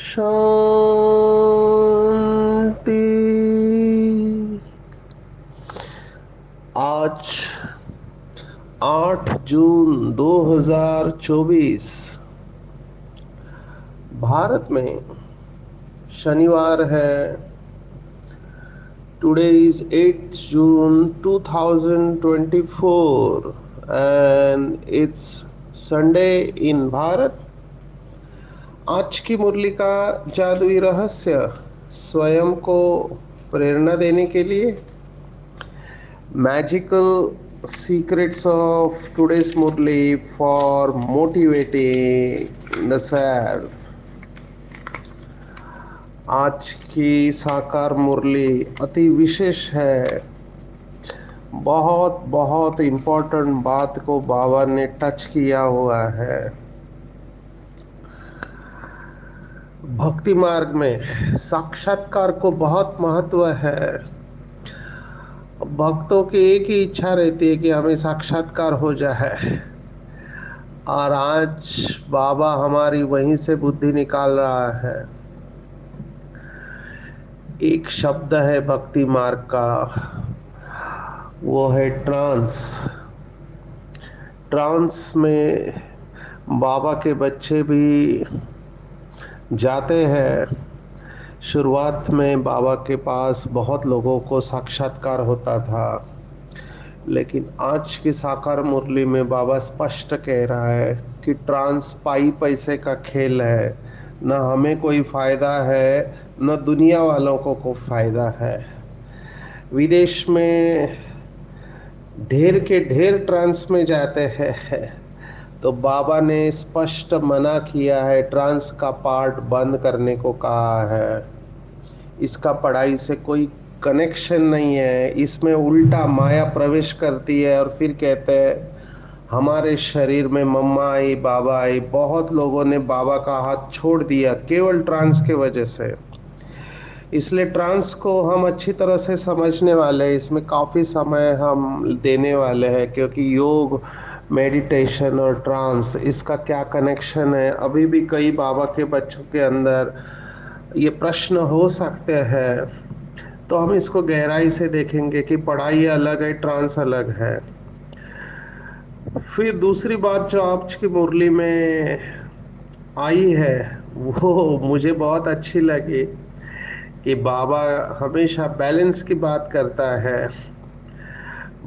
शांति। आज 8 जून 2024 भारत में शनिवार है। Today is 8 June 2024 and it's Sunday in Bharat. आज की मुरली का जादुई रहस्य स्वयं को प्रेरणा देने के लिए magical secrets of today's Murli for motivating the self. आज की साकार मुरली अति विशेष है। बहुत बहुत इम्पोर्टेंट बात को बाबा ने टच किया हुआ है। भक्ति मार्ग में साक्षात्कार को बहुत महत्व है। भक्तों की एक ही इच्छा रहती है कि हमें साक्षात्कार हो जाए, और आज बाबा हमारी वहीं से बुद्धि निकाल रहा है। एक शब्द है भक्ति मार्ग का, वो है ट्रांस। ट्रांस में बाबा के बच्चे भी जाते हैं। शुरुआत में बाबा के पास बहुत लोगों को साक्षात्कार होता था, लेकिन आज की साकार मुरली में बाबा स्पष्ट कह रहा है कि ट्रांस पाई पैसे का खेल है। न हमें कोई फायदा है, न दुनिया वालों को फायदा है। विदेश में ढेर के ढेर ट्रांस में जाते हैं, तो बाबा ने स्पष्ट मना किया है, ट्रांस का पार्ट बंद करने को कहा है। इसका पढ़ाई से कोई कनेक्शन नहीं है। इसमें उल्टा माया प्रवेश करती है और फिर कहते हैं हमारे शरीर में मम्मा आई, बाबा आई। बहुत लोगों ने बाबा का हाथ छोड़ दिया केवल ट्रांस के वजह से। इसलिए ट्रांस को हम अच्छी तरह से समझने वाले हैं। इसमें काफ़ी समय हम देने वाले हैं, क्योंकि योग, मेडिटेशन और ट्रांस, इसका क्या कनेक्शन है, अभी भी कई बाबा के बच्चों के अंदर ये प्रश्न हो सकते हैं। तो हम इसको गहराई से देखेंगे कि पढ़ाई अलग है, ट्रांस अलग है। फिर दूसरी बात जो आज की मुरली में आई है, वो मुझे बहुत अच्छी लगी कि बाबा हमेशा बैलेंस की बात करता है।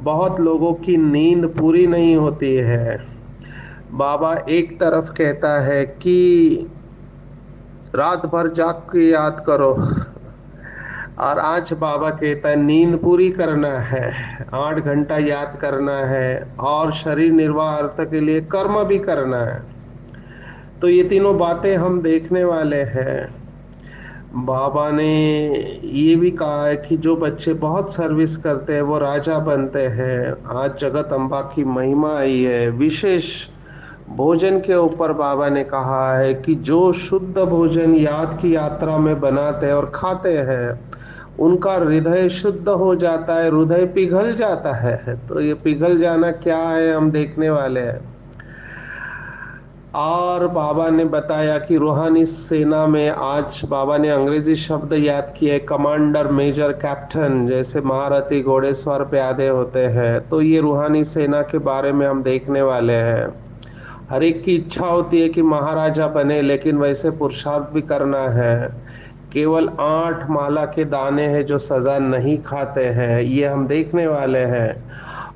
बहुत लोगों की नींद पूरी नहीं होती है। बाबा एक तरफ कहता है कि रात भर जाग के याद करो, और आज बाबा कहता है नींद पूरी करना है, 8 घंटा याद करना है, और शरीर निर्वाह अर्थ के लिए कर्म भी करना है। तो ये तीनों बातें हम देखने वाले हैं। बाबा ने ये भी कहा है कि जो बच्चे बहुत सर्विस करते हैं वो राजा बनते हैं। आज जगत अम्बा की महिमा आई है। विशेष भोजन के ऊपर बाबा ने कहा है कि जो शुद्ध भोजन याद की यात्रा में बनाते हैं और खाते हैं, उनका हृदय शुद्ध हो जाता है, हृदय पिघल जाता है। तो ये पिघल जाना क्या है, हम देखने वाले हैं। और बाबा ने बताया कि रूहानी सेना में आज बाबा ने अंग्रेजी शब्द याद किए, कमांडर, मेजर, कैप्टन, जैसे महारथी घोड़ेसवार प्यादे होते हैं। तो ये रूहानी सेना के बारे में हम देखने वाले हैं। हर एक की इच्छा होती है कि महाराजा बने, लेकिन वैसे पुरुषार्थ भी करना है। केवल 8 माला के दाने हैं जो सजा नहीं खाते हैं, ये हम देखने वाले हैं।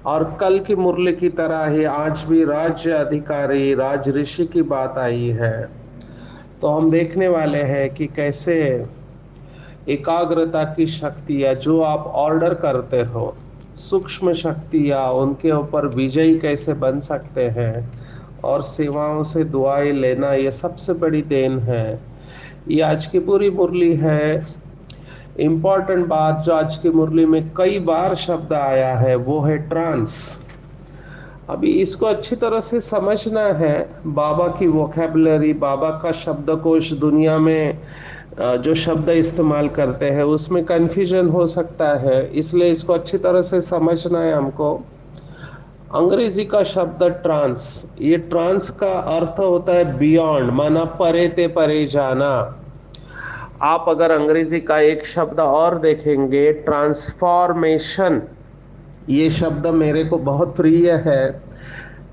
और कल की मुरली की तरह ही आज भी राज्य अधिकारी, राज ऋषि की बात आई है। तो हम देखने वाले हैं कि कैसे एकाग्रता की शक्तियाँ जो आप ऑर्डर करते हो, सूक्ष्म शक्तियाँ, उनके ऊपर विजयी कैसे बन सकते हैं। और सेवाओं से दुआएं लेना, ये सबसे बड़ी देन है। ये आज की पूरी मुरली है। इम्पोर्टेंट बात जो आज की मुरली में कई बार शब्द आया है वो है ट्रांस। अभी इसको अच्छी तरह से समझना है। बाबा की वोकैबुलरी, बाबा का शब्दकोश, दुनिया में जो शब्द इस्तेमाल करते हैं उसमें कंफ्यूजन हो सकता है, इसलिए इसको अच्छी तरह से समझना है हमको। अंग्रेजी का शब्द ट्रांस, ये ट्रांस का अर्थ होता है बियॉन्ड, माना परे ते परे जाना। आप अगर अंग्रेजी का एक शब्द और देखेंगे, ट्रांसफॉर्मेशन, ये शब्द मेरे को बहुत प्रिय है।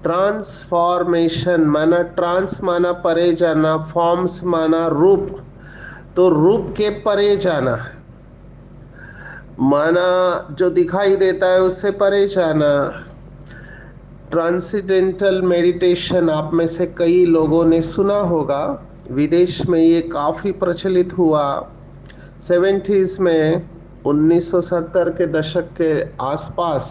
ट्रांसफॉर्मेशन माना, ट्रांस माना परे जाना, फॉर्म्स माना रूप, तो रूप के परे जाना, माना जो दिखाई देता है उससे परे जाना। ट्रांसेंडेंटल मेडिटेशन आप में से कई लोगों ने सुना होगा, विदेश में ये काफी प्रचलित हुआ 70s में। 1970 के दशक के आसपास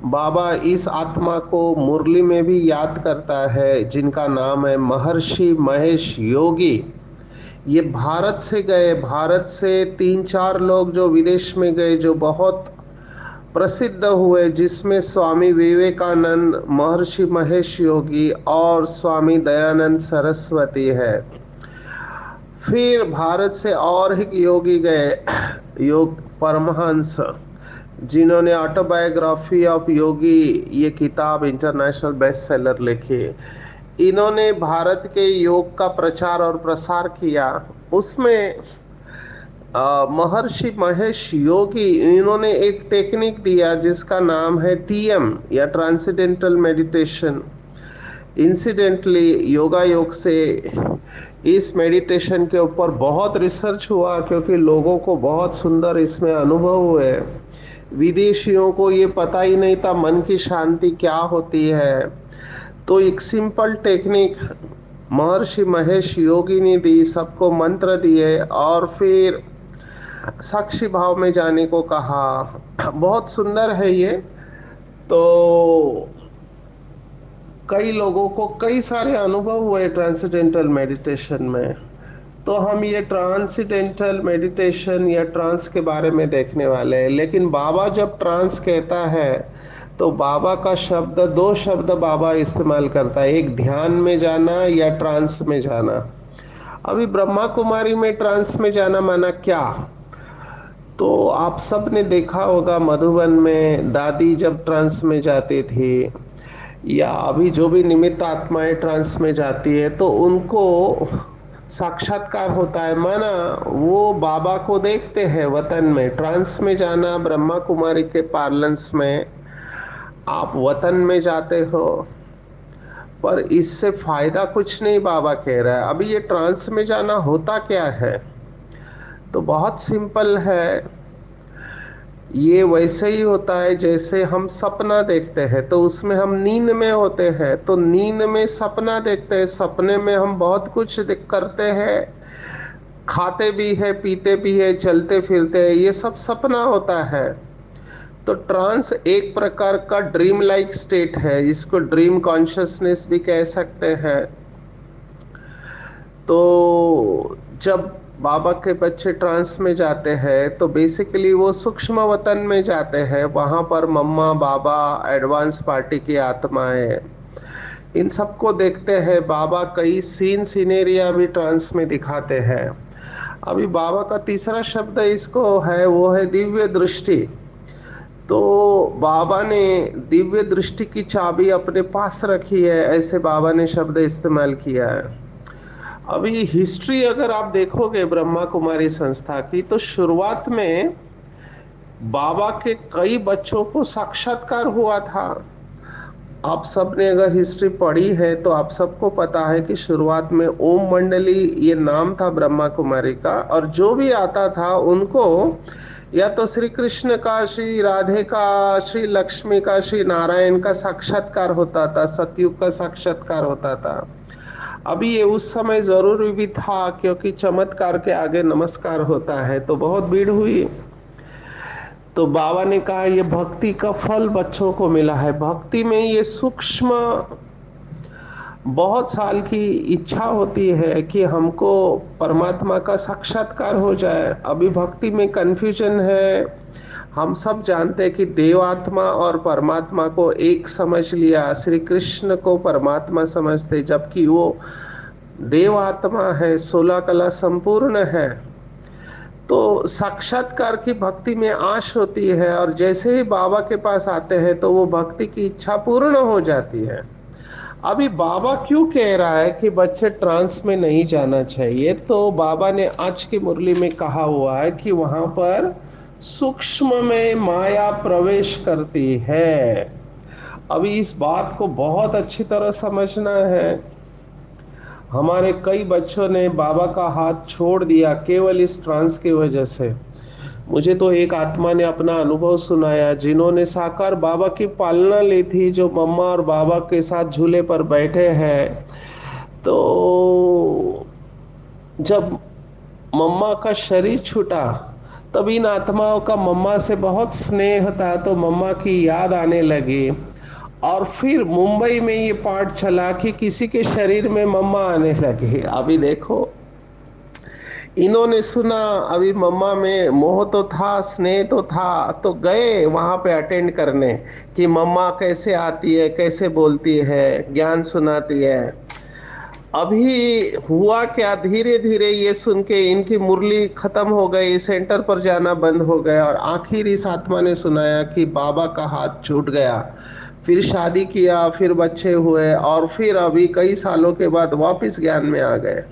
बाबा इस आत्मा को मुरली में भी याद करता है, जिनका नाम है महर्षि महेश योगी। ये भारत से गए, भारत से 3-4 लोग जो विदेश में गए, जो बहुत प्रसिद्ध हुए, जिसमें स्वामी विवेकानंद, महर्षि महेश योगी और स्वामी दयानंद सरस्वती है। फिर भारत से और एक योगी गए, योग परमहंस, जिन्होंने ऑटोबायोग्राफी ऑफ योगी ये किताब इंटरनेशनल बेस्ट सेलर लिखी। इन्होंने भारत के योग का प्रचार और प्रसार किया। उसमें महर्षि महेश योगी, इन्होंने एक टेक्निक दिया जिसका नाम है टीएम या ट्रांसेंडेंटल मेडिटेशन। इंसिडेंटली योगा योग से इस मेडिटेशन के ऊपर बहुत रिसर्च हुआ, क्योंकि लोगों को बहुत सुंदर इसमें अनुभव हुए। विदेशियों को ये पता ही नहीं था मन की शांति क्या होती है। तो एक सिंपल टेक्निक महर्षि महेश योगी ने दी, सबको मंत्र दिए और फिर साक्षी भाव में जाने को कहा। बहुत सुंदर है ये। तो कई लोगों को कई सारे अनुभव हुए ट्रांसेंडेंटल मेडिटेशन में। तो हम ये ट्रांसेंडेंटल मेडिटेशन या ट्रांस के बारे में देखने वाले हैं। लेकिन बाबा जब ट्रांस कहता है तो बाबा का शब्द, 2 शब्द बाबा इस्तेमाल करता है, एक ध्यान में जाना या ट्रांस में जाना। अभी ब्रह्मा कुमारी में ट्रांस में जाना माना क्या? तो आप सब ने देखा होगा मधुबन में दादी जब ट्रांस में जाती थी, या अभी जो भी निमित्त आत्माएं ट्रांस में जाती है तो उनको साक्षात्कार होता है, माना वो बाबा को देखते हैं वतन में। ट्रांस में जाना ब्रह्मा कुमारी के पार्लेंस में, आप वतन में जाते हो, पर इससे फायदा कुछ नहीं बाबा कह रहा है। अभी ये ट्रांस में जाना होता क्या है? तो बहुत सिंपल है। ये वैसे ही होता है जैसे हम सपना देखते हैं, तो उसमें हम नींद में होते हैं, तो नींद में सपना देखते हैं, सपने में हम बहुत कुछ करते हैं, खाते भी है, पीते भी है, चलते फिरते हैं, ये सब सपना होता है। तो ट्रांस एक प्रकार का ड्रीम लाइक स्टेट है, इसको ड्रीम कॉन्शियसनेस भी कह सकते हैं। तो जब बाबा के बच्चे ट्रांस में जाते हैं तो बेसिकली वो सूक्ष्म वतन में जाते हैं, वहां पर मम्मा बाबा एडवांस पार्टी की आत्माएं, इन सबको देखते हैं। बाबा कई सीन सिनेरिया भी ट्रांस में दिखाते हैं। अभी बाबा का तीसरा शब्द इसको है, वो है दिव्य दृष्टि। तो बाबा ने दिव्य दृष्टि की चाबी अपने पास रखी है, ऐसे बाबा ने शब्द इस्तेमाल किया है। अभी हिस्ट्री अगर आप देखोगे ब्रह्मा कुमारी संस्था की, तो शुरुआत में बाबा के कई बच्चों को साक्षात्कार हुआ था। आप सब ने अगर हिस्ट्री पढ़ी है तो आप सबको पता है कि शुरुआत में ओम मंडली ये नाम था ब्रह्मा कुमारी का, और जो भी आता था उनको या तो श्री कृष्ण का, श्री राधे का, श्री लक्ष्मी का, श्री नारायण का साक्षात्कार होता था, सतयुग का साक्षात्कार होता था। अभी ये उस समय जरूरी भी था, क्योंकि चमत्कार के आगे नमस्कार होता है, तो बहुत भीड़ हुई। तो बाबा ने कहा ये भक्ति का फल बच्चों को मिला है। भक्ति में ये सूक्ष्म बहुत साल की इच्छा होती है कि हमको परमात्मा का साक्षात्कार हो जाए। अभी भक्ति में कन्फ्यूजन है। हम सब जानते हैं कि देवात्मा और परमात्मा को एक समझ लिया, श्री कृष्ण को परमात्मा समझते, जबकि वो देवात्मा है, 16 कला संपूर्ण है। तो साक्षात्कार की भक्ति में आश होती है, और जैसे ही बाबा के पास आते हैं तो वो भक्ति की इच्छा पूर्ण हो जाती है। अभी बाबा क्यों कह रहा है कि बच्चे ट्रांस में नहीं जाना चाहिए? तो बाबा ने आज की मुरली में कहा हुआ है कि वहां पर सूक्ष्म में माया प्रवेश करती है। अभी इस बात को बहुत अच्छी तरह समझना है। हमारे कई बच्चों ने बाबा का हाथ छोड़ दिया केवल इस ट्रांस की वजह से। मुझे तो एक आत्मा ने अपना अनुभव सुनाया, जिन्होंने साकार बाबा की पालना ली थी, जो मम्मा और बाबा के साथ झूले पर बैठे हैं। तो जब मम्मा का शरीर छूटा, तब इन आत्माओं का मम्मा से बहुत स्नेह था, तो मम्मा की याद आने लगी। और फिर मुंबई में ये पाठ चला कि किसी के शरीर में मम्मा आने लगी। अभी देखो, इन्होंने सुना, अभी मम्मा में मोह तो था, स्नेह तो था, तो गए वहां पे अटेंड करने कि मम्मा कैसे आती है, कैसे बोलती है, ज्ञान सुनाती है। अभी हुआ क्या, धीरे धीरे ये सुन के इनकी मुरली खत्म हो गई, सेंटर पर जाना बंद हो गया, और आखिर इस आत्मा ने सुनाया कि बाबा का हाथ छूट गया। फिर शादी किया, फिर बच्चे हुए, और फिर अभी कई सालों के बाद वापस ज्ञान में आ गए।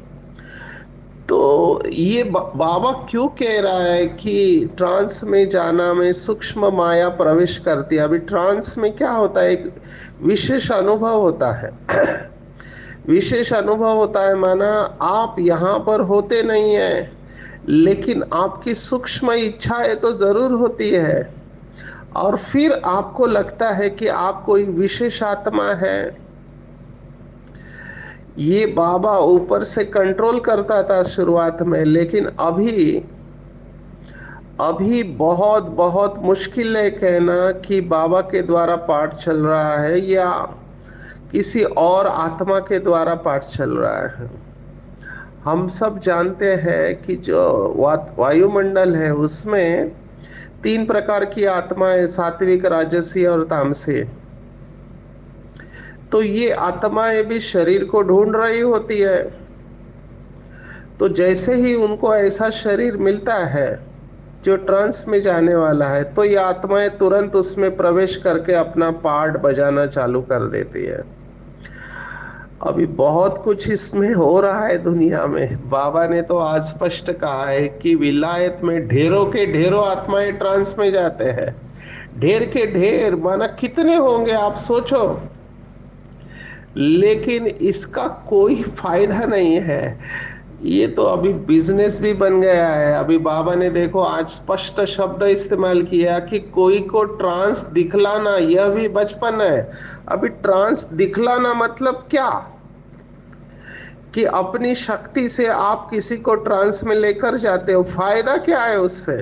तो ये बाबा क्यों कह रहा है कि ट्रांस में जाना में सूक्ष्म माया प्रवेश करती है? अभी ट्रांस में क्या होता है, एक विशेष अनुभव होता है। विशेष अनुभव होता है, माना आप यहाँ पर होते नहीं है, लेकिन आपकी सूक्ष्म इच्छाएं तो जरूर होती है, और फिर आपको लगता है कि आप कोई विशेष आत्मा है। ये बाबा ऊपर से कंट्रोल करता था शुरुआत में, लेकिन अभी अभी बहुत बहुत मुश्किल है कहना कि बाबा के द्वारा पाठ चल रहा है या किसी और आत्मा के द्वारा पाठ चल रहा है। हम सब जानते हैं कि जो वायुमंडल है उसमें 3 प्रकार की आत्माएं, सात्विक, राजसी और तामसी। तो ये आत्माएं भी शरीर को ढूंढ रही होती है। तो जैसे ही उनको ऐसा शरीर मिलता है जो ट्रांस में जाने वाला है, तो ये आत्माएं तुरंत उसमें प्रवेश करके अपना पार्ट बजाना चालू कर देती है। अभी बहुत कुछ इसमें हो रहा है दुनिया में। बाबा ने तो आज स्पष्ट कहा है कि विलायत में ढेरों के ढेरों आत्माएं ट्रांस में जाते हैं। ढेर के ढेर, माना कितने होंगे आप सोचो। लेकिन इसका कोई फायदा नहीं है। ये तो अभी बिजनेस भी बन गया है। अभी बाबा ने देखो आज स्पष्ट शब्द इस्तेमाल किया कि कोई को ट्रांस दिखलाना, यह भी बचपन है। अभी ट्रांस दिखलाना मतलब क्या, कि अपनी शक्ति से आप किसी को ट्रांस में लेकर जाते हो, फायदा क्या है उससे?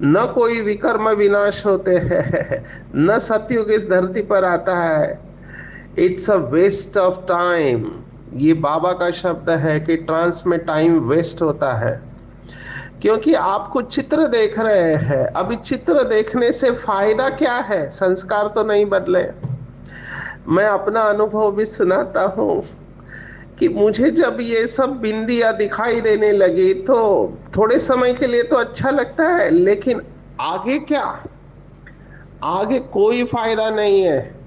न कोई विकर्म विनाश होते हैं, न सतयुग इस धरती पर आता है। It's a waste of time. ये बाबा का शब्द है कि ट्रांस में टाइम वेस्ट होता है। क्योंकि आप कुछ चित्र देख रहे हैं, अभी चित्र देखने से फायदा क्या है? संस्कार तो नहीं बदले। मैं अपना अनुभव भी सुनाता हूँ कि मुझे जब ये सब बिंदियां दिखाई देने लगी तो थोड़े समय के लिए तो अच्छा लगता है, लेकिन आगे क्या? आगे कोई फायदा नहीं है।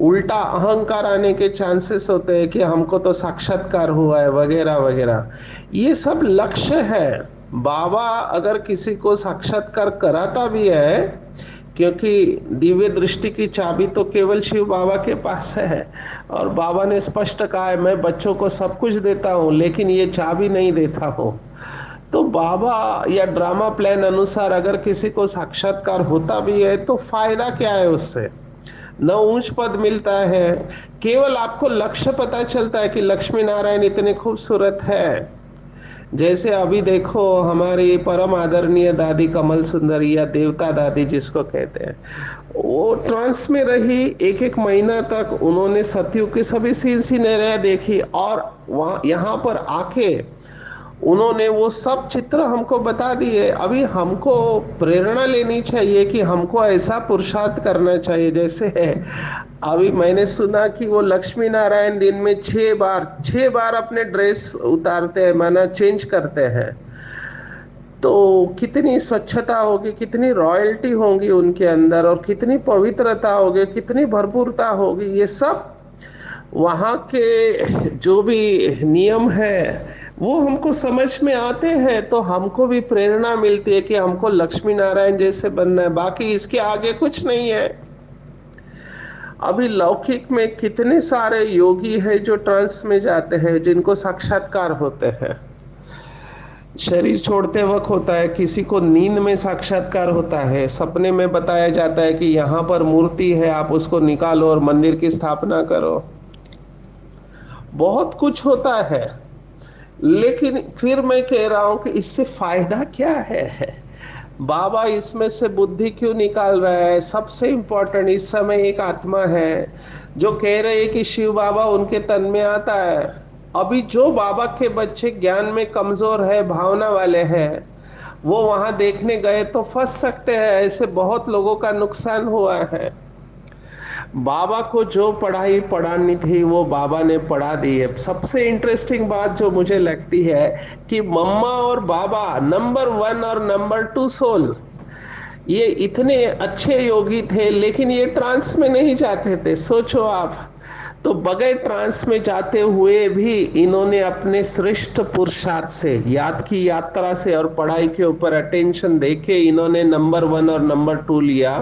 उल्टा अहंकार आने के चांसेस होते हैं कि हमको तो साक्षात्कार हुआ है वगैरह वगैरह। ये सब लक्ष्य है। बाबा अगर किसी को साक्षात्कार कराता भी है, क्योंकि दिव्य दृष्टि की चाबी तो केवल शिव बाबा के पास है, और बाबा ने स्पष्ट कहा है मैं बच्चों को सब कुछ देता हूँ लेकिन ये चाबी नहीं देता हूँ। तो बाबा या ड्रामा प्लान अनुसार अगर किसी को साक्षात्कार होता भी है तो फायदा क्या है उससे? न ऊंच पद मिलता है, केवल आपको लक्ष्य पता चलता है कि लक्ष्मी नारायण इतने खूबसूरत है। जैसे अभी देखो हमारी परम आदरणीय दादी कमल सुंदरी या देवता दादी जिसको कहते हैं, वो ट्रांस में रही, एक एक महीना तक उन्होंने सतयुग की सभी सीन सिनेरिया देखी, और वहां यहाँ पर आके उन्होंने वो सब चित्र हमको बता दिए। अभी हमको प्रेरणा लेनी चाहिए कि हमको ऐसा पुरुषार्थ करना चाहिए। जैसे है अभी मैंने सुना कि वो लक्ष्मी नारायण दिन में 6 बार अपने ड्रेस उतारते हैं, माना चेंज करते हैं। तो कितनी स्वच्छता होगी, कितनी रॉयल्टी होगी उनके अंदर, और कितनी पवित्रता होगी, कितनी भरपूरता होगी, ये सब वहाँ के जो भी नियम है वो हमको समझ में आते हैं। तो हमको भी प्रेरणा मिलती है कि हमको लक्ष्मी नारायण जैसे बनना है, बाकी इसके आगे कुछ नहीं है। अभी लौकिक में कितने सारे योगी हैं जो ट्रांस में जाते हैं, जिनको साक्षात्कार होते हैं। शरीर छोड़ते वक्त होता है, किसी को नींद में साक्षात्कार होता है, सपने में बताया जाता है कि यहाँ पर मूर्ति है, आप उसको निकालो और मंदिर की स्थापना करो। बहुत कुछ होता है, लेकिन फिर मैं कह रहा हूं कि इससे फायदा क्या है? बाबा इसमें से बुद्धि क्यों निकाल रहा है? सबसे इंपॉर्टेंट इस समय एक आत्मा है जो कह रहे हैं कि शिव बाबा उनके तन में आता है। अभी जो बाबा के बच्चे ज्ञान में कमजोर है, भावना वाले हैं, वो वहां देखने गए तो फंस सकते हैं। ऐसे बहुत लोगों का नुकसान हुआ है। बाबा को जो पढ़ाई पढ़ानी थी वो बाबा ने पढ़ा दी है। सबसे इंटरेस्टिंग बात जो मुझे लगती है कि मम्मा और बाबा नंबर 1 और नंबर 2 सोल, ये इतने अच्छे योगी थे, लेकिन ये ट्रांस में नहीं जाते थे। सोचो आप, तो बगैर ट्रांस में जाते हुए भी इन्होंने अपने श्रेष्ठ पुरुषार्थ से, याद की यात्रा से और पढ़ाई के ऊपर अटेंशन देके इन्होंने नंबर 1 और नंबर 2 लिया।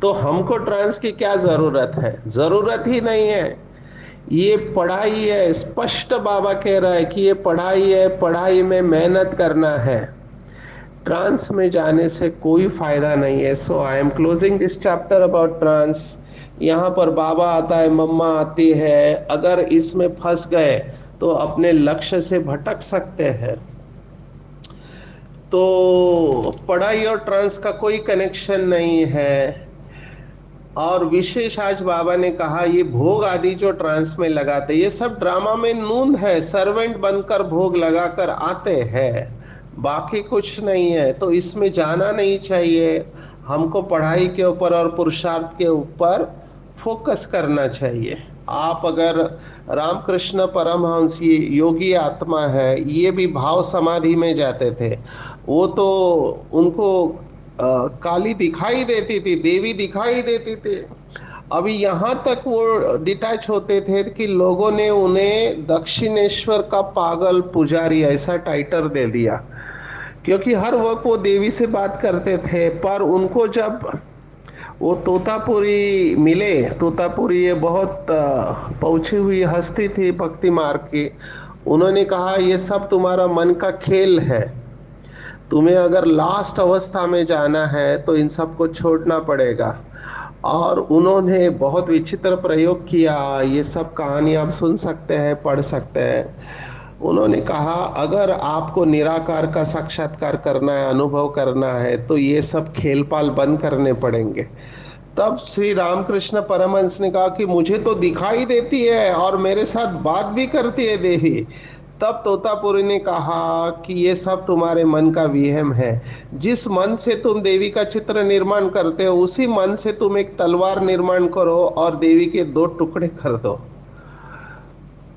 तो हमको ट्रांस की क्या जरूरत है? जरूरत ही नहीं है। ये पढ़ाई है, स्पष्ट बाबा कह रहा है कि ये पढ़ाई है, पढ़ाई में मेहनत करना है। ट्रांस में जाने से कोई फायदा नहीं है। So I am closing this chapter about trance. यहाँ पर बाबा आता है, मम्मा आती है। अगर इसमें फंस गए तो अपने लक्ष्य से भटक सकते हैं। तो पढ़ाई और ट्रांस का कोई कनेक्शन नहीं है। और विशेष आज बाबा ने कहा ये भोग आदि जो ट्रांस में लगाते, ये सब ड्रामा में नून है, सर्वेंट बनकर भोग लगाकर आते हैं, बाकी कुछ नहीं है। तो इसमें जाना नहीं चाहिए। हमको पढ़ाई के ऊपर और पुरुषार्थ के ऊपर फोकस करना चाहिए। आप अगर रामकृष्ण परमहंस, ये योगी आत्मा है, ये भी भाव समाधि में जाते थे। वो तो उनको काली दिखाई देती थी, देवी दिखाई देती थी। अभी यहाँ तक वो डिटैच होते थे कि लोगों ने उन्हें दक्षिणेश्वर का पागल पुजारी ऐसा टाइटल दे दिया, क्योंकि हर वक्त वो देवी से बात करते थे। पर उनको जब वो तोतापुरी मिले, तोतापुरी ये बहुत पहुंची हुई हस्ती थी भक्ति मार्ग की, उन्होंने कहा ये सब तुम्हारा मन का खेल है, तुम्हें अगर लास्ट अवस्था में जाना है तो इन सबको छोड़ना पड़ेगा। और उन्होंने बहुत विचित्र प्रयोग किया। ये सब कहानी आप सुन सकते हैं, पढ़ सकते हैं। उन्होंने कहा अगर आपको निराकार का साक्षात्कार करना है, अनुभव करना है, तो ये सब खेल-पाल बंद करने पड़ेंगे। तब श्री रामकृष्ण परमहंस ने कहा कि मुझे तो दिखाई देती है और मेरे साथ बात भी करती है देवी। तब तोतापुरी ने कहा कि ये सब तुम्हारे मन का विहम है। जिस मन से तुम देवी का चित्र निर्माण करते हो, उसी मन से तुम एक तलवार निर्माण करो और देवी के 2 टुकड़े कर दो।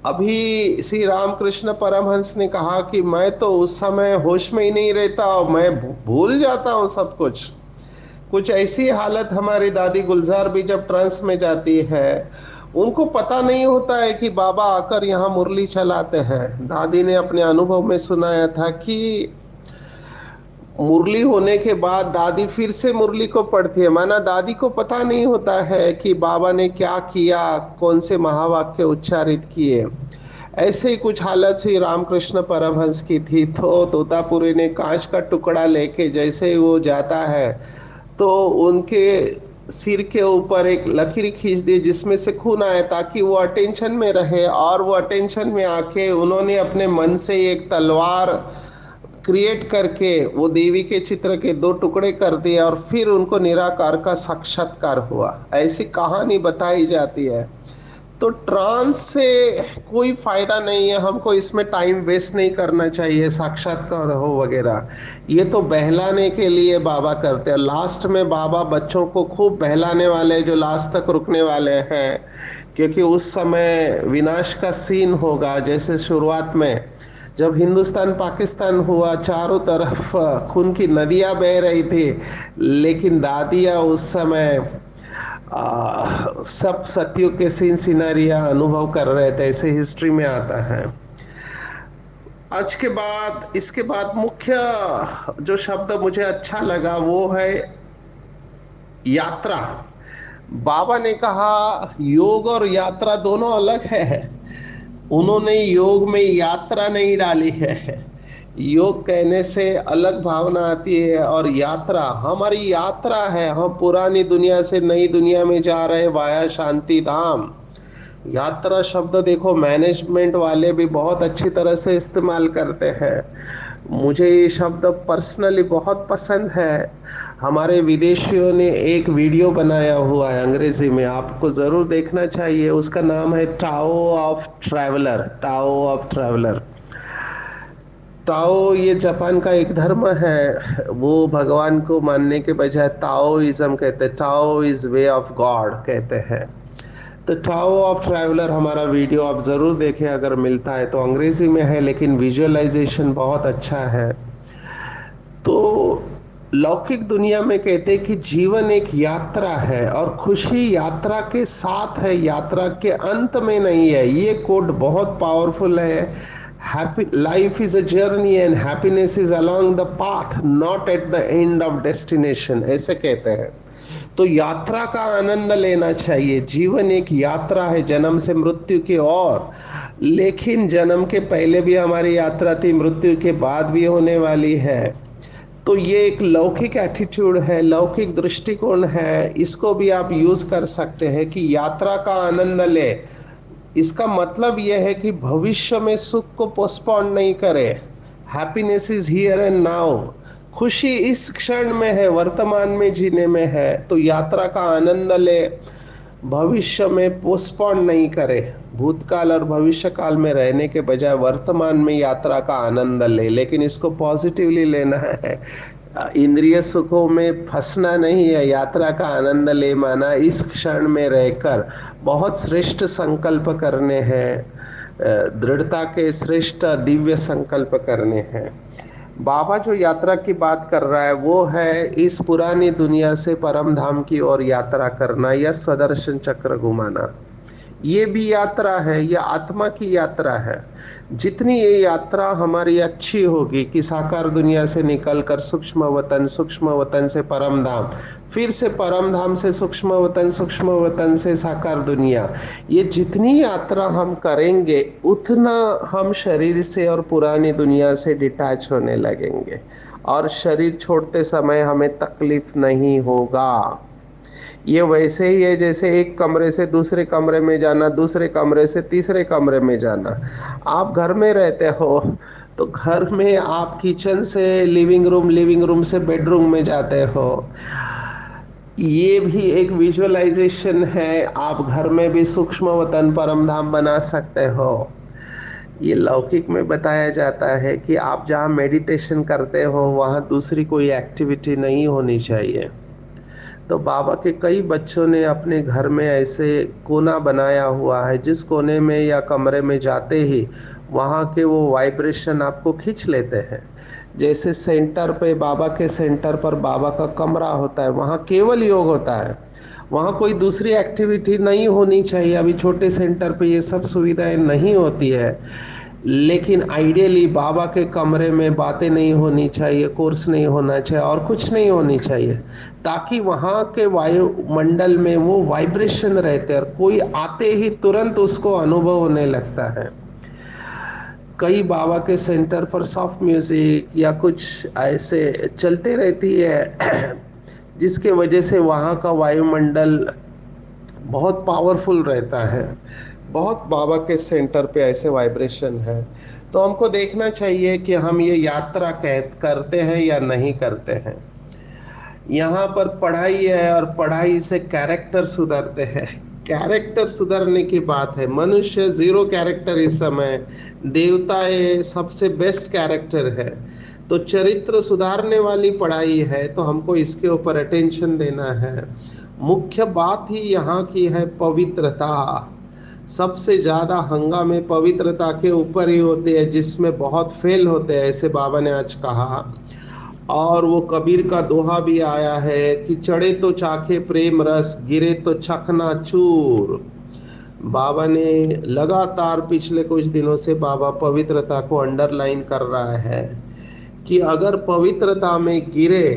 अभी श्री रामकृष्ण परमहंस ने कहा कि मैं तो उस समय होश में ही नहीं रहता और मैं भूल जाता हूँ सब कुछ। कुछ ऐसी हालत हमारी दादी गुलजार भी जब ट्रांस में जाती है, उनको पता नहीं होता है कि बाबा आकर यहाँ मुरली चलाते हैं। दादी ने अपने अनुभव में सुनाया था कि मुरली होने के बाद दादी फिर से मुरली को पढ़ती है, माना दादी को पता नहीं होता है कि बाबा ने क्या किया, कौन से महावाक्य उच्चारित किए। ऐसे ही कुछ हालत श्री रामकृष्ण परमहंस की थी। तो तोतापुरी ने कांच का टुकड़ा लेके जैसे ही वो जाता है, तो उनके सिर के ऊपर एक लकीर खींच दी जिसमें से खून आए, ताकि वो अटेंशन में रहे। और वो अटेंशन में आके उन्होंने अपने मन से एक तलवार क्रिएट करके वो देवी के चित्र के दो टुकड़े कर दिए और फिर उनको निराकार का साक्षात्कार हुआ, ऐसी कहानी बताई जाती है। तो ट्रांस से कोई फायदा नहीं है, हमको इसमें टाइम वेस्ट नहीं करना चाहिए, साक्षात्कार हो वगैरह, ये तो बहलाने के लिए बाबा करते हैं। लास्ट में बाबा बच्चों को खूब बहलाने वाले, जो लास्ट तक रुकने वाले हैं, क्योंकि उस समय विनाश का सीन होगा। जैसे शुरुआत में जब हिंदुस्तान पाकिस्तान हुआ, चारों तरफ खून की नदियां बह रही थी, लेकिन दादियाँ उस समय सब सत्युग के सीन सिनारिया अनुभव कर रहे थे, ऐसे हिस्ट्री में आता है। आज के बाद इसके बाद मुख्य जो शब्द मुझे अच्छा लगा वो है यात्रा। बाबा ने कहा योग और यात्रा दोनों अलग है। उन्होंने योग में यात्रा नहीं डाली है। योग कहने से अलग भावना आती है, और यात्रा हमारी यात्रा है, हम पुरानी दुनिया से नई दुनिया में जा रहे वाया शांति धाम। यात्रा शब्द देखो मैनेजमेंट वाले भी बहुत अच्छी तरह से इस्तेमाल करते हैं। मुझे ये शब्द पर्सनली बहुत पसंद है। हमारे विदेशियों ने एक वीडियो बनाया हुआ है अंग्रेजी में, आपको जरूर देखना चाहिए। उसका नाम है Tao of traveller. Tao of traveller. Tao ये जापान का एक धर्म है। वो भगवान को मानने के बजाय ताओइज्म कहते हैं, ताओ इज वे ऑफ गॉड कहते हैं। तो टाओ ऑफ ट्रैवलर हमारा वीडियो आप जरूर देखें, अगर मिलता है तो। अंग्रेजी में है लेकिन विजुअलाइजेशन बहुत अच्छा है। तो लौकिक दुनिया में कहते हैं कि जीवन एक यात्रा है, और खुशी यात्रा के साथ है, यात्रा के अंत में नहीं है। ये कोड बहुत पावरफुल है। Happy life is a journey and happiness is along the path, not at the end of destination, ऐसे कहते हैं। तो यात्रा का आनंद लेना चाहिए। जीवन एक यात्रा है जन्म से मृत्यु की ओर, लेकिन जन्म के पहले भी हमारी यात्रा थी, मृत्यु के बाद भी होने वाली है। तो ये एक लौकिक एटीट्यूड है, लौकिक दृष्टिकोण है। इसको भी आप यूज कर सकते हैं कि यात्रा का आनंद ले। इसका मतलब यह है कि भविष्य में सुख को पोस्टपोन नहीं करें। Happiness is here and now. खुशी इस क्षण में है, वर्तमान में जीने में है। तो यात्रा का आनंद ले, भविष्य में पोस्टपोन नहीं करे। भूतकाल और भविष्य काल में रहने के बजाय वर्तमान में यात्रा का आनंद ले, लेकिन इसको पॉजिटिवली लेना है। इंद्रिय सुखों में फंसना नहीं है। यात्रा का आनंद ले माना इस क्षण में रहकर बहुत श्रेष्ठ संकल्प करने हैं, दृढ़ता के श्रेष्ठ दिव्य संकल्प करने हैं। बाबा जो यात्रा की बात कर रहा है वो है इस पुरानी दुनिया से परम धाम की ओर यात्रा करना, या स्वदर्शन चक्र घुमाना। ये भी यात्रा है, ये आत्मा की यात्रा है। जितनी ये यात्रा हमारी अच्छी होगी कि साकार दुनिया से निकलकर सूक्ष्म वतन से परम धाम, फिर से परम धाम से सूक्ष्म वतन से साकार दुनिया, ये जितनी यात्रा हम करेंगे उतना हम शरीर से और पुरानी दुनिया से डिटैच होने लगेंगे, और शरीर छोड़ते समय हमें तकलीफ नहीं होगा। ये वैसे ही है जैसे एक कमरे से दूसरे कमरे में जाना, दूसरे कमरे से तीसरे कमरे में जाना। आप घर में रहते हो तो घर में आप किचन से लिविंग रूम, लिविंग रूम से बेडरूम में जाते हो। ये भी एक विजुअलाइजेशन है। आप घर में भी सूक्ष्म वतन परम धाम बना सकते हो। ये लौकिक में बताया जाता है कि आप जहाँ मेडिटेशन करते हो वहाँ दूसरी कोई एक्टिविटी नहीं होनी चाहिए। तो बाबा के कई बच्चों ने अपने घर में ऐसे कोना बनाया हुआ है, जिस कोने में या कमरे में जाते ही वहाँ के वो वाइब्रेशन आपको खींच लेते हैं। जैसे सेंटर पे, बाबा के सेंटर पर बाबा का कमरा होता है, वहाँ केवल योग होता है। वहाँ कोई दूसरी एक्टिविटी नहीं होनी चाहिए। अभी छोटे सेंटर पे ये सब सुविधाएं नहीं होती है, लेकिन आइडियली बाबा के कमरे में बातें नहीं होनी चाहिए, कोर्स नहीं होना चाहिए, और कुछ नहीं होनी चाहिए, ताकि वहाँ के वायुमंडल में वो वाइब्रेशन रहते हैं और कोई आते ही तुरंत उसको अनुभव होने लगता है। कई बाबा के सेंटर पर सॉफ्ट म्यूजिक या कुछ ऐसे चलते रहती है जिसके वजह से वहाँ का वायुमंडल बहुत पावरफुल रहता है। बहुत बाबा के सेंटर पे ऐसे वाइब्रेशन है। तो हमको देखना चाहिए कि हम ये यात्रा करते हैं या नहीं करते हैं। यहाँ पर पढ़ाई है और पढ़ाई से कैरेक्टर सुधरते हैं। कैरेक्टर सुधरने की बात है। मनुष्य जीरो कैरेक्टर इस समय, देवता ये सबसे बेस्ट कैरेक्टर है। तो चरित्र सुधारने वाली पढ़ाई है, तो हमको इसके ऊपर अटेंशन देना है। मुख्य बात ही यहाँ की है पवित्रता। सबसे ज्यादा हंगामे पवित्रता के ऊपर ही होते हैं, जिसमें बहुत फेल होते हैं, ऐसे बाबा ने आज कहा। और वो कबीर का दोहा भी आया है कि चढ़े तो चाखे प्रेम रस, गिरे तो चखना चूर। बाबा ने लगातार पिछले कुछ दिनों से बाबा पवित्रता को अंडरलाइन कर रहा है कि अगर पवित्रता में गिरे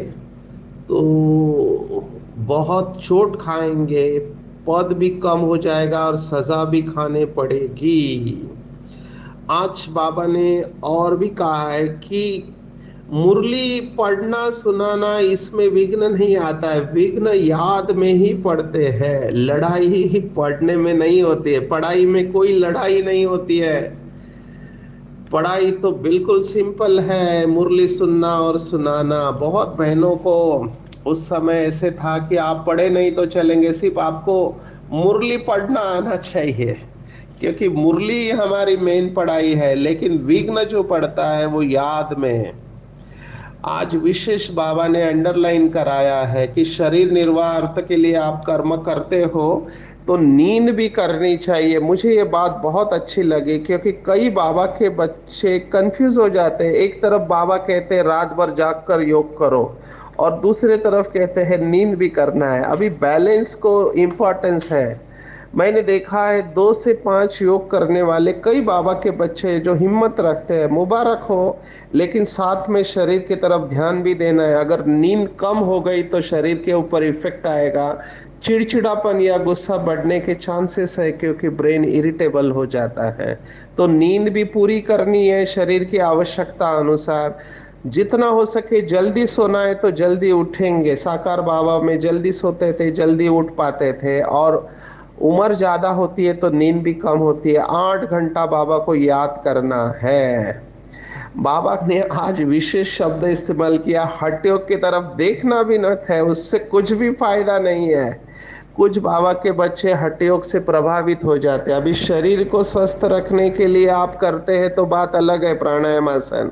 तो बहुत चोट खाएंगे, पद भी कम हो जाएगा और सजा भी खाने पड़ेगी। आज बाबा ने और भी कहा है कि मुरली पढ़ना सुनाना इसमें विघ्न नहीं आता है, विघ्न याद में ही पड़ते हैं। लड़ाई ही पढ़ने में नहीं होती है, पढ़ाई में कोई लड़ाई नहीं होती है। पढ़ाई तो बिल्कुल सिंपल है, मुरली सुनना और सुनाना। बहुत बहनों को उस समय ऐसे था कि आप पढ़े नहीं तो चलेंगे, सिर्फ आपको मुरली पढ़ना आना चाहिए, क्योंकि मुरली हमारी मेन पढ़ाई है। लेकिन विघ्न जो पड़ता है वो याद में है। आज विशेष बाबा ने अंडरलाइन कराया है कि शरीर निर्वाह अर्थ के लिए आप कर्म करते हो तो नींद भी करनी चाहिए। मुझे ये बात बहुत अच्छी लगी, क्योंकि कई बाबा के बच्चे कंफ्यूज हो जाते हैं। एक तरफ बाबा कहते हैं रात भर जाग कर योग करो, और दूसरे तरफ कहते हैं नींद भी करना है। अभी बैलेंस को इम्पोर्टेंस है। मैंने देखा है 2 से 5 योग करने वाले कई बाबा के बच्चे जो हिम्मत रखते हैं, मुबारक हो। लेकिन साथ में शरीर की तरफ ध्यान भी देना है। अगर नींद कम हो गई तो शरीर के ऊपर इफेक्ट आएगा, चिड़चिड़ापन या गुस्सा बढ़ने के चांसेस है, क्योंकि ब्रेन इरिटेबल हो जाता है। तो नींद भी पूरी करनी है शरीर की आवश्यकता अनुसार। जितना हो सके जल्दी सोना है तो जल्दी उठेंगे। साकार बाबा में जल्दी सोते थे, जल्दी उठ पाते थे, और उम्र ज्यादा होती है तो नींद भी कम होती है। 8 घंटा बाबा को याद करना है। बाबा ने आज विशेष शब्द इस्तेमाल किया, हट्योग की तरफ देखना भी न है, उससे कुछ भी फायदा नहीं है। कुछ बाबा के बच्चे हठयोग से प्रभावित हो जाते हैं। अभी शरीर को स्वस्थ रखने के लिए आप करते हैं तो बात अलग है, प्राणायाम आसन,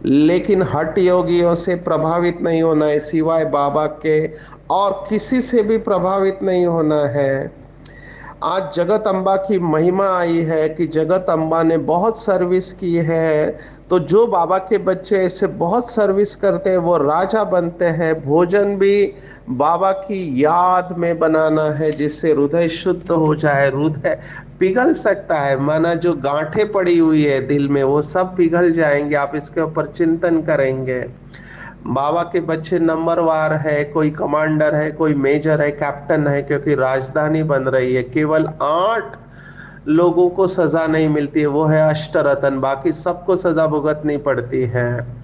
लेकिन हठ योगियों से प्रभावित नहीं होना है, सिवाय बाबा के और किसी से भी प्रभावित नहीं होना है। आज जगत अम्बा की महिमा आई है कि जगत अम्बा ने बहुत सर्विस की है। तो जो बाबा के बच्चे ऐसे बहुत सर्विस करते हैं वो राजा बनते हैं। भोजन भी बाबा की याद में बनाना है, जिससे हृदय शुद्ध हो जाए। हृदय पिघल सकता है, माना जो गांठें पड़ी हुई है दिल में वो सब पिघल जाएंगे, आप इसके ऊपर चिंतन करेंगे। बाबा के बच्चे नंबरवार है, कोई कमांडर है, कोई मेजर है, कैप्टन है, क्योंकि राजधानी बन रही है। केवल 8 लोगों को सजा नहीं मिलती है, वो है अष्टरतन, बाकी सबको सजा भुगतनी पड़ती है।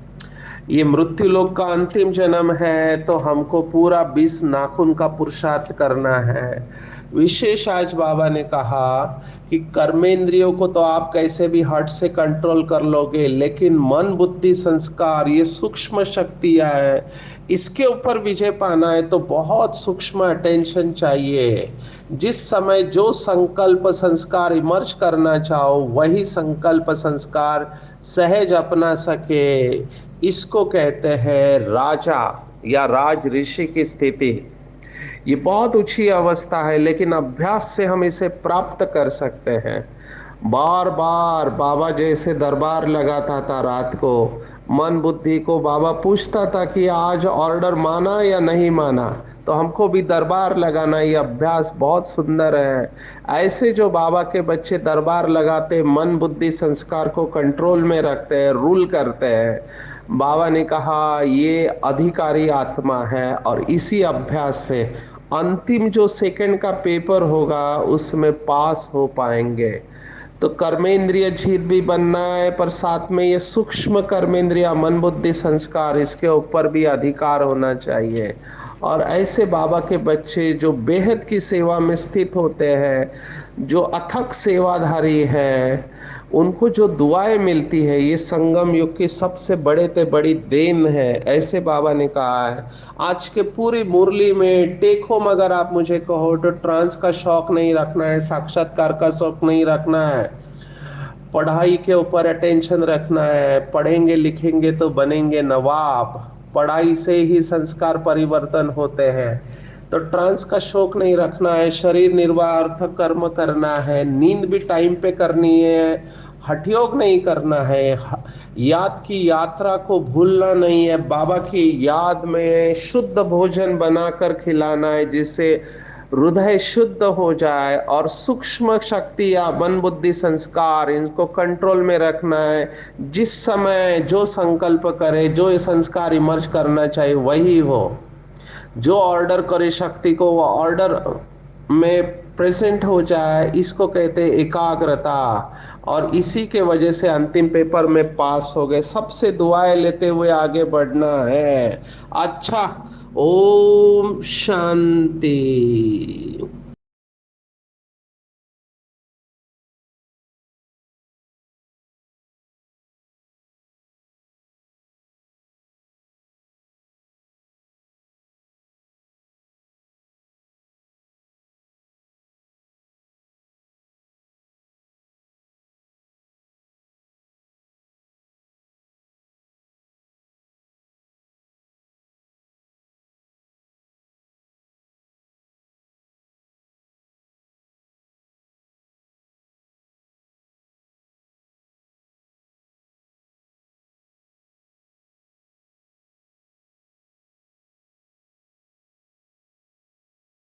ये मृत्यु लोक का अंतिम जन्म है, तो हमको पूरा 20 नाखून का पुरुषार्थ करना है। विशेष आज बाबा ने कहा कि कर्मेंद्रियों को तो आप कैसे भी हट से कंट्रोल कर लोगे, लेकिन मन बुद्धि संस्कार ये सूक्ष्म शक्तियां है, इसके ऊपर विजय पाना है तो बहुत सूक्ष्म अटेंशन चाहिए। जिस समय जो संकल्प संस्कार इमर्ज करना चाहो वही संकल्प संस्कार सहज अपना सके, इसको कहते हैं राजा या राज ऋषि की स्थिति। ये बहुत ऊंची अवस्था है, लेकिन अभ्यास से हम इसे प्राप्त कर सकते हैं। बार बार बाबा जैसे दरबार लगाता था रात को, मन बुद्धि को बाबा पूछता था कि आज ऑर्डर माना या नहीं माना, तो हमको भी दरबार लगाना। ये अभ्यास बहुत सुंदर है। ऐसे जो बाबा के बच्चे दरबार लगाते, मन बुद्धि संस्कार को कंट्रोल में रखते हैं, रूल करते हैं, बाबा ने कहा ये अधिकारी आत्मा है। और इसी अभ्यास से अंतिम जो सेकंड का पेपर होगा उसमें पास हो पाएंगे। तो कर्मेंद्रिय जीत भी बनना है, पर साथ में ये सूक्ष्म कर्मेंद्रिय मन बुद्धि संस्कार, इसके ऊपर भी अधिकार होना चाहिए। और ऐसे बाबा के बच्चे जो बेहद की सेवा में स्थित होते हैं, जो अथक सेवाधारी है, उनको जो दुआएं मिलती है ये संगम युग की सबसे बड़े ते बड़ी देन है, ऐसे बाबा ने कहा है। आज के पूरी मुरली में टेक होम अगर आप मुझे कहो तो ट्रांस का शौक नहीं रखना है, साक्षात्कार का शौक नहीं रखना है, पढ़ाई के ऊपर अटेंशन रखना है, पढ़ेंगे लिखेंगे तो बनेंगे नवाब, पढ़ाई से ही संस्कार परिवर्तन होते हैं। तो ट्रांस का शौक नहीं रखना है, शरीर निर्वाह अर्थ कर्म करना है, नींद भी टाइम पे करनी है, हठयोग नहीं करना है, याद की यात्रा को भूलना नहीं है, बाबा की याद में शुद्ध भोजन बनाकर खिलाना है जिससे हृदय शुद्ध हो जाए, और सूक्ष्म शक्ति या मन बुद्धि संस्कार इनको कंट्रोल में रखना है। जिस समय जो संकल्प करे, जो ये संस्कार इमर्ज करना चाहिए वही हो, जो ऑर्डर करे शक्ति को वो ऑर्डर में प्रेजेंट हो जाए, इसको कहते हैं एकाग्रता। और इसी के वजह से अंतिम पेपर में पास हो गए। सबसे दुआएं लेते हुए आगे बढ़ना है। अच्छा, ओम शांति।